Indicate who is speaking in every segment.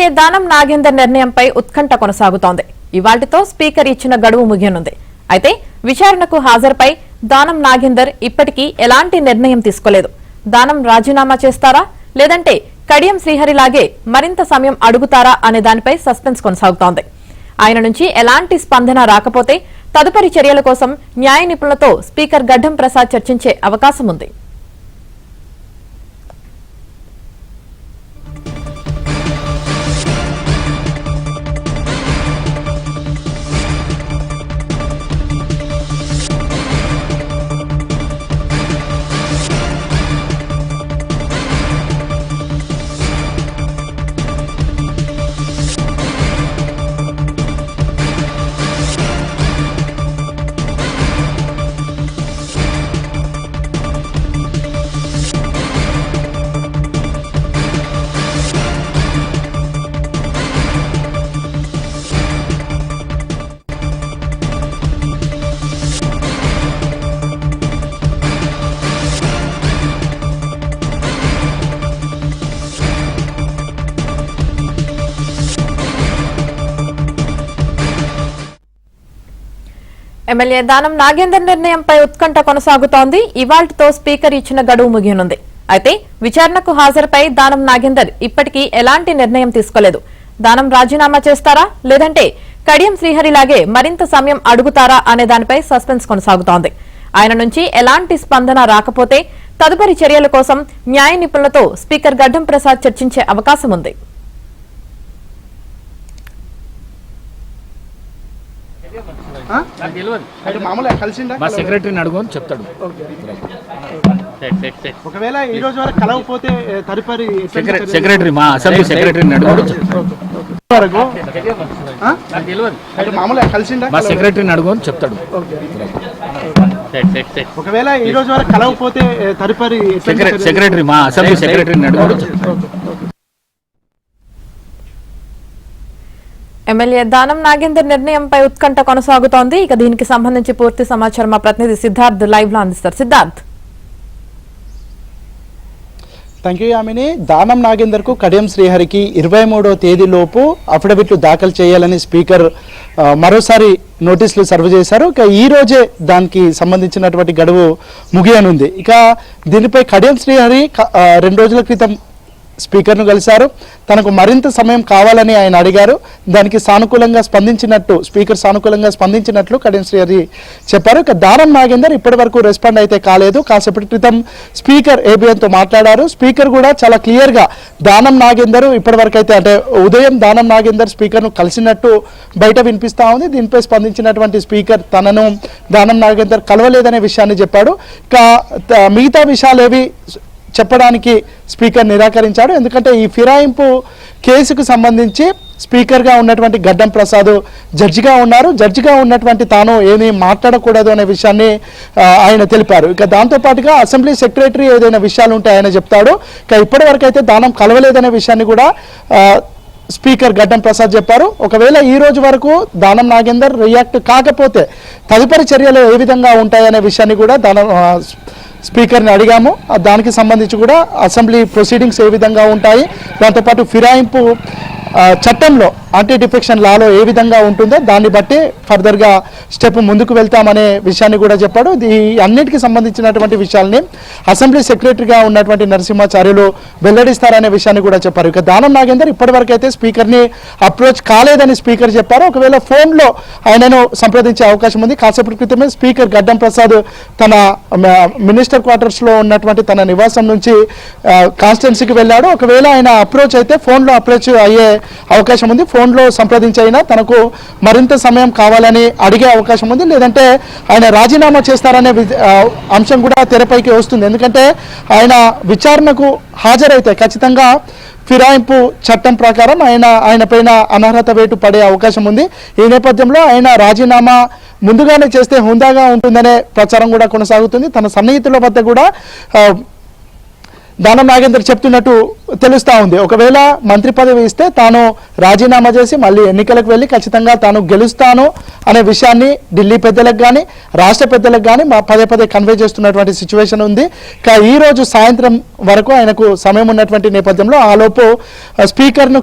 Speaker 1: MLA Danam Nagender నిర్ణయంపై ఉత్కంఠ కొనసాగుతోంది. ఇవాళ్టితో స్పీకర్ ఇచ్చిన గడువు ముగియనుంది. అయితే విచారణకు హాజరుపై దానం నాగేందర్ ఇప్పటికీ ఎలాంటి నిర్ణయం తీసుకోలేదు. దానం రాజీనామా చేస్తారా లేదంటే కడియం శ్రీహరిలాగే మరింత సమయం అడుగుతారా అనే దానిపై సస్పెన్స్ కొనసాగుతోంది. ఆయన నుంచి ఎలాంటి స్పందన రాకపోతే తదుపరి చర్యల కోసం న్యాయ నిపుణులతో స్పీకర్ గడ్డం ప్రసాద్ చర్చించే అవకాశం ఉంది. ఎమ్మెల్యే దానం నాగేందర్ నిర్ణయంపై ఉత్కంఠ కొనసాగుతోంది. ఇవాళ్టితో స్పీకర్ ఇచ్చిన గడువు ముగియనుంది. అయితే విచారణకు హాజరుపై దానం నాగేందర్ ఇప్పటికీ ఎలాంటి నిర్ణయం తీసుకోలేదు. దానం రాజీనామా చేస్తారా లేదంటే కడియం శ్రీహరిలాగే మరింత సమయం అడుగుతారా అనే దానిపై సస్పెన్స్ కొనసాగుతోంది. ఆయన నుంచి ఎలాంటి స్పందన రాకపోతే తదుపరి చర్యల కోసం న్యాయ నిపుణులతో స్పీకర్ గడ్డం ప్రసాద్ చర్చించే అవకాశం ఉంది.
Speaker 2: సెక్రటరీని అడుగు అని చెప్తాడు.
Speaker 3: ఒకవేళ ఈ రోజు వరకు కలవకపోతే తదుపరి
Speaker 2: సెక్రటరీ మా అసెంబ్లీ సెక్రటరీని అడుగు మా సెక్రటరీని అడుగు అని చెప్తాడు.
Speaker 3: ఒకవేళ ఈ రోజు వరకు కలవకపోతే తదుపరి
Speaker 2: సెక్రటరీ మా అసెంబ్లీ సెక్రటరీని అడుగు.
Speaker 1: ఎమ్మెల్యే దానం నాగేందర్ నిర్ణయంపై ఉత్కంఠ కొనసాగుతోంది. ఇక దీనికి సంబంధించి పూర్తి సమాచారం మా ప్రతినిధి సిద్ధార్థ్ లైవ్ లో అందిస్తారు. సిద్ధార్థ్.
Speaker 3: Thank you Yamini. దానం నాగేందర్ కు కడియం శ్రీహరికి 23వ తేదీలోపు అఫిడవిట్లు దాఖలు చేయాలని స్పీకర్ మరోసారి నోటీసులు సర్వ్ చేశారు. ఇక ఈ రోజే దానికి సంబంధించినటువంటి గడువు ముగియనుంది. ఇక దీనిపై కడియం శ్రీహరి 2 రోజుల క్రితం స్పీకర్ను కలిశారు. తనకు మరింత సమయం కావాలని ఆయన అడిగారు. దానికి సానుకూలంగా స్పందించినట్టు స్పీకర్ సానుకూలంగా స్పందించినట్లు కడియం శ్రీహరి చెప్పారు. ఇక దానం నాగేందర్ ఇప్పటి వరకు రెస్పాండ్ అయితే కాలేదు. కాసేపటి క్రితం స్పీకర్ ఏబిఎన్తో మాట్లాడారు. స్పీకర్ కూడా చాలా క్లియర్గా దానం నాగేందర్ ఇప్పటి వరకు అయితే అంటే ఉదయం దానం నాగేందర్ స్పీకర్ను కలిసినట్టు బయట వినిపిస్తూ ఉంది. దీనిపై స్పందించినటువంటి స్పీకర్ తనను దానం నాగేందర్ కలవలేదనే విషయాన్ని చెప్పాడు. ఇక మిగతా విషయాలేవి చెప్పడానికి స్పీకర్ నిరాకరించాడు. ఎందుకంటే ఈ ఫిరాయింపు కేసుకు సంబంధించి స్పీకర్గా ఉన్నటువంటి గడ్డం ప్రసాద్ జడ్జిగా ఉన్నారు. జడ్జిగా ఉన్నటువంటి తాను ఏమీ మాట్లాడకూడదు అనే విషయాన్ని ఆయన తెలిపారు. ఇక దాంతోపాటుగా అసెంబ్లీ సెక్రటరీ ఏదైనా విషయాలు ఉంటే ఆయన చెప్తాడు. ఇక ఇప్పటి వరకు అయితే దానం కలవలేదనే విషయాన్ని కూడా స్పీకర్ గడ్డం ప్రసాద్ చెప్పారు. ఒకవేళ ఈ రోజు వరకు దానం నాగేందర్ రియాక్ట్ కాకపోతే తదుపరి చర్యలు ఏ విధంగా ఉంటాయనే విషయాన్ని కూడా స్పీకర్ని అడిగాము. దానికి సంబంధించి కూడా అసెంబ్లీ ప్రొసీడింగ్స్ ఏ విధంగా ఉంటాయి, దాంతోపాటు ఫిరాయింపు చట్టంలో యాంటీ డిఫెక్షన్ లాలో ఏ విధంగా ఉంటుందో దాన్ని బట్టి ఫర్దర్గా స్టెప్ ముందుకు వెళ్తామనే విషయాన్ని కూడా చెప్పాడు. ఈ అన్నిటికీ సంబంధించినటువంటి విషయాల్ని అసెంబ్లీ సెక్రటరీగా ఉన్నటువంటి నరసింహాచార్యులు వెల్లడిస్తారనే విషయాన్ని కూడా చెప్పారు. ఇక దానం నాగేందర్ ఇప్పటివరకు అయితే స్పీకర్ని అప్రోచ్ కాలేదని స్పీకర్ చెప్పారు. ఒకవేళ ఫోన్లో ఆయనను సంప్రదించే అవకాశం ఉంది. కాసేపటి క్రితమే స్పీకర్ గడ్డం ప్రసాద్ తన మినిస్టర్ క్వార్టర్స్లో ఉన్నటువంటి తన నివాసం నుంచి కాన్స్టిట్యున్సీకి వెళ్ళాడు. ఒకవేళ ఆయన అప్రోచ్ అయితే ఫోన్లో అప్రోచ్ అయ్యే అవకాశం ఉంది. ఫోన్లో సంప్రదించైనా తనకు మరింత సమయం కావాలని అడిగే అవకాశం ఉంది. లేదంటే ఆయన రాజీనామా చేస్తారనే అంశం కూడా తెరపైకి వస్తుంది. ఎందుకంటే ఆయన విచారణకు హాజరైతే ఖచ్చితంగా ఫిరాయింపు చట్టం ప్రకారం ఆయన పైన అనర్హత వేటు పడే అవకాశం ఉంది. ఈ నేపథ్యంలో ఆయన రాజీనామా ముందుగానే చేస్తే హుందాగా ఉంటుందనే ప్రచారం కూడా కొనసాగుతుంది. తన సన్నిహితుల వద్ద కూడా దానం నాగేందర్ చెప్తున్నట్టు తెలుస్తా ఉంది. ఒకవేళ మంత్రి పదవి ఇస్తే తాను రాజీనామా చేసి మళ్ళీ ఎన్నికలకు వెళ్ళి ఖచ్చితంగా తాను గెలుస్తాను అనే విషయాన్ని ఢిల్లీ పెద్దలకు కానీ రాష్ట్ర పెద్దలకు కానీ పదే పదే కన్వే చేస్తున్నటువంటి సిచ్యువేషన్ ఉంది. ఈ రోజు సాయంత్రం వరకు ఆయనకు సమయం ఉన్నటువంటి నేపథ్యంలో ఆలోపు స్పీకర్ను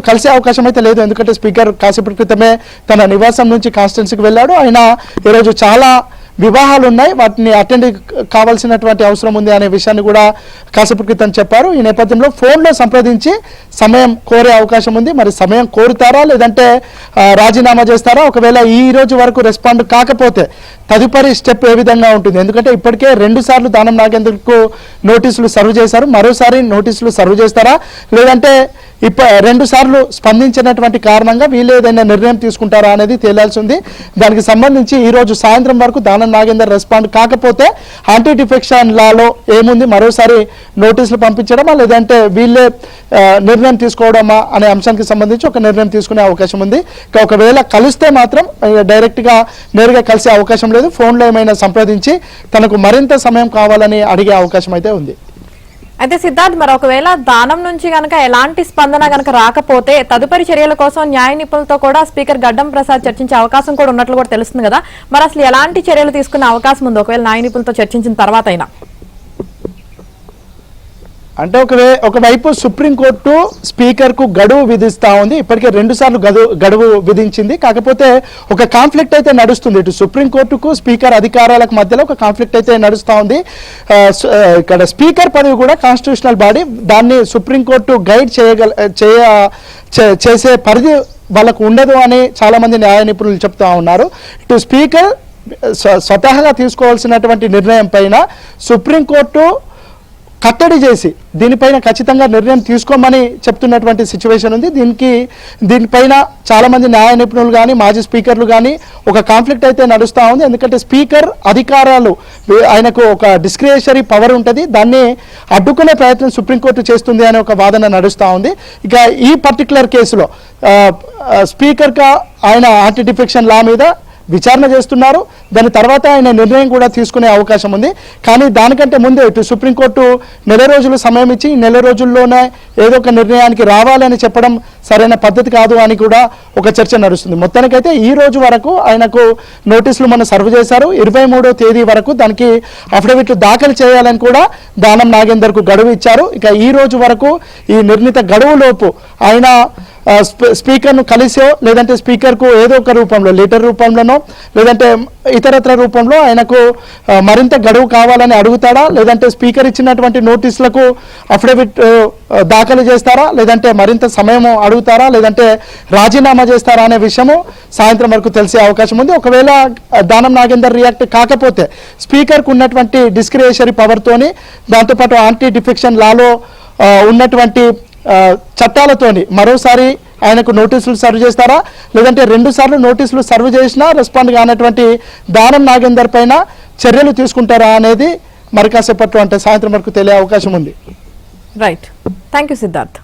Speaker 3: కలిసే అవకాశం అయితే లేదు. ఎందుకంటే స్పీకర్ కాసేపటి క్రితమే తన నివాసం నుంచి కాన్స్టిట్యున్సీకి వెళ్ళాడు. ఆయన ఈరోజు చాలా వివాహాలు ఉన్నాయి, వాటిని అటెండ్ కావాల్సినటువంటి అవసరం ఉంది అనే విషయాన్ని కూడా కాసేపటి క్రితం చెప్పారు. ఈ నేపథ్యంలో ఫోన్లో సంప్రదించి సమయం కోరే అవకాశం ఉంది. మరి సమయం కోరుతారా లేదంటే రాజీనామా చేస్తారా? ఒకవేళ ఈ రోజు వరకు రెస్పాండ్ కాకపోతే తదుపరి స్టెప్ ఏ విధంగా ఉంటుంది? ఎందుకంటే ఇప్పటికే 2 సార్లు దానం నాగేందర్కు నోటీసులు సర్వ్ చేశారు, మరోసారి నోటీసులు సర్వ్ చేస్తారా లేదంటే 2 సార్లు స్పందించినటువంటి కారణంగా వీళ్ళు ఏదైనా నిర్ణయం తీసుకుంటారా అనేది తేలాల్సి ఉంది. దానికి సంబంధించి ఈ రోజు సాయంత్రం వరకు దానం నాగేందర్ రెస్పాండ్ కాకపోతే యాంటీ డిఫెక్షన్ లాలో ఏముంది, మరోసారి నోటీసులు పంపించడమా లేదంటే వీళ్ళే నిర్ణయం తీసుకోవడమా అనే అంశానికి సంబంధించి ఒక నిర్ణయం తీసుకునే అవకాశం ఉంది. ఒకవేళ కలిస్తే మాత్రం డైరెక్ట్గా నేరుగా కలిసే అవకాశం లేదు, ఫోన్లో ఏమైనా సంప్రదించి తనకు మరింత సమయం కావాలని అడిగే అవకాశం అయితే ఉంది.
Speaker 1: అయితే సిద్ధార్థ్, మరి ఒకవేళ దానం నుంచి గనక ఎలాంటి స్పందన గనక రాకపోతే తదుపరి చర్యల కోసం న్యాయ నిపుణులతో కూడా స్పీకర్ గడ్డం ప్రసాద్ చర్చించే అవకాశం కూడా ఉన్నట్లు కూడా తెలుస్తుంది కదా. మరి అసలు ఎలాంటి చర్యలు తీసుకునే అవకాశం ఉంది ఒకవేళ న్యాయ నిపుణులతో చర్చించిన తర్వాత అయినా?
Speaker 3: అంటే ఒకవైపు సుప్రీంకోర్టు స్పీకర్కు గడువు విధిస్తూ ఉంది. ఇప్పటికే 2 సార్లు గడువు విధించింది. కాకపోతే ఒక కాన్ఫ్లిక్ట్ అయితే నడుస్తుంది. ఇటు సుప్రీంకోర్టుకు స్పీకర్ అధికారాలకు మధ్యలో ఒక కాన్ఫ్లిక్ట్ అయితే నడుస్తూ ఉంది. ఇక్కడ స్పీకర్ పదవి కూడా కాన్స్టిట్యూషనల్ బాడీ, దాన్ని సుప్రీంకోర్టు గైడ్ చేసే పరిధి వాళ్ళకు ఉండదు అని చాలామంది న్యాయ నిపుణులు చెప్తా ఉన్నారు. ఇటు స్పీకర్ స్వతహాగా తీసుకోవాల్సినటువంటి నిర్ణయం పైన సుప్రీంకోర్టు కట్టడి చేసి దీనిపైన ఖచ్చితంగా నిర్ణయం తీసుకోమని చెప్తున్నటువంటి సిచ్యువేషన్ ఉంది. దీనిపైన చాలామంది న్యాయ నిపుణులు కానీ మాజీ స్పీకర్లు కానీ ఒక కాన్ఫ్లిక్ట్ అయితే నడుస్తూ ఉంది. ఎందుకంటే స్పీకర్ అధికారాలు, ఆయనకు ఒక డిస్క్రిషనరీ పవర్ ఉంటుంది, దాన్ని అడ్డుకునే ప్రయత్నం సుప్రీంకోర్టు చేస్తుంది అనే ఒక వాదన నడుస్తూ ఉంది. ఇక ఈ పర్టికులర్ కేసులో స్పీకర్గా ఆయన యాంటీ డిఫెక్షన్ లా మీద విచారణ చేస్తున్నారు. దాని తర్వాత ఆయన నిర్ణయం కూడా తీసుకునే అవకాశం ఉంది. కానీ దానికంటే ముందే ఇటు సుప్రీంకోర్టు 4 రోజులు సమయం ఇచ్చి ఈ 4 రోజుల్లోనే ఏదో ఒక నిర్ణయానికి రావాలని చెప్పడం సరైన పద్ధతి కాదు అని కూడా ఒక చర్చ నడుస్తుంది. మొత్తానికైతే ఈ రోజు వరకు ఆయనకు నోటీసులు మనం సర్వ్ చేశారు. 23వ తేదీ వరకు దానికి అఫిడవిట్లు దాఖలు చేయాలని కూడా దానం నాగేందర్కు గడువు ఇచ్చారు. ఇక ఈ రోజు వరకు ఈ నిర్ణీత గడువులోపు ఆయన స్పీకర్ను కలిసో లేదంటే స్పీకర్కు ఏదో ఒక రూపంలో లెటర్ రూపంలోనో లేదంటే ఇతరత్ర రూపంలో ఆయనకు మరింత గడువు కావాలని అడుగుతాడా లేదంటే స్పీకర్ ఇచ్చినటువంటి నోటీసులకు అఫిడవిట్ దాఖలు చేస్తారా లేదంటే మరింత సమయం అడుగుతారా లేదంటే రాజీనామా చేస్తారా అనే విషయము సాయంత్రం వరకు తెలిసే అవకాశం ఉంది. ఒకవేళ దానం నాగేందర్ రియాక్ట్ కాకపోతే స్పీకర్కు ఉన్నటువంటి డిస్క్రిషనరీ పవర్తోని దాంతోపాటు యాంటీ డిఫెక్షన్ లాలో ఉన్నటువంటి చట్టాలతోని మరోసారి ఆయనకు నోటీసులు సర్వ్ చేస్తారా లేదంటే 2 సార్లు నోటీసులు సర్వ్ చేసినా రెస్పాండ్ కానటువంటి దానం నాగేందర్ పైన చర్యలు తీసుకుంటారా అనేది మరి కాసేపట్లో అంటే సాయంత్రం వరకు తెలియ అవకాశం ఉంది.
Speaker 1: Right, thank you Siddharth.